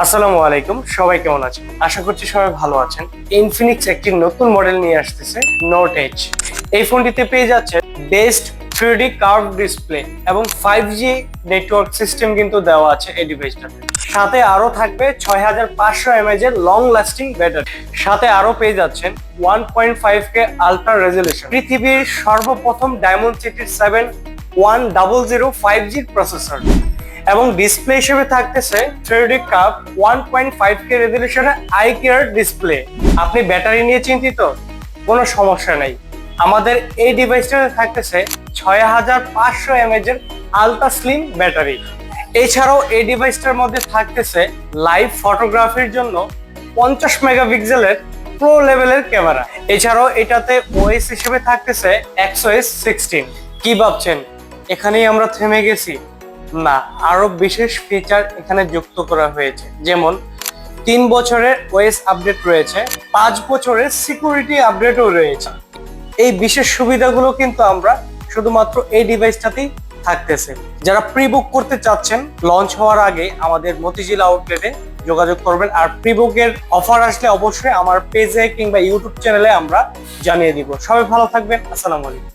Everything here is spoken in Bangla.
আসসালামু আলাইকুম, সবাই কেমন আছেন? আশা করছি সবাই ভালো আছেন। ইনফিনিক্স একটি নতুন মডেল নিয়ে আসতেছে, নোট এইচ। এই ফোনটিতে পেয়ে যাচ্ছে বেস্ট 3D কার্ভ ডিসপ্লে এবং 5G নেটওয়ার্ক সিস্টেম কিন্তু দেওয়া আছে এই ডিভাইসটাতে। সাথে আরো থাকবে 6500 mAh এর লং লাস্টিং ব্যাটারি। সাথে আরো পেয়ে যাচ্ছেন 1.5K আলট্রা রেজোলিউশন, পৃথিবীর সর্বপ্রথম ডায়মন্ড সিটির 7100 5G প্রসেসর এবং ডিসপ্লে হিসেবে থাকতেছে 3D কার্ভ 1.5K রেজোলিউশনে আই কেয়ার ডিসপ্লে। আপনি ব্যাটারি নিয়ে চিন্তিত? কোনো সমস্যা নেই, আমাদের এই ডিভাইসটাতে থাকতেছে 6500 mAh এর আলট্রা স্লিম ব্যাটারি। এছাড়াও এই ডিভাইসটার মধ্যে থাকতেছে লাইভ ফটোগ্রাফির জন্য 50 মেগাপিক্সেলের প্রো লেভেলের ক্যামেরা। এছাড়াও এটাতে ওএস হিসেবে থাকতেছে XOS 16। কি ভাবছেন এখানেই আমরা থেমে গেছি? না, আরো বিশেষ ফিচার এখানে যুক্ত করা হয়েছে, যেমন 3 বছরের ওএস আপডেট রয়েছে, 5 বছরের সিকিউরিটি আপডেটও রয়েছে। এই বিশেষ সুবিধাগুলো কিন্তু আমরা শুধুমাত্র এই ডিভাইসটাতেই থাকতেছে। যারা প্রি বুক করতে চাচ্ছেন, লঞ্চ হওয়ার আগে আমাদের মতিঝিল আউটলেটে যোগাযোগ করবেন। আর প্রি বুকের অফার আসলে অবশ্যই আমার পেজে কিংবা ইউটিউব চ্যানেলে আমরা জানিয়ে দিব। সবাই ভালো থাকবেন। আসসালামু আলাইকুম।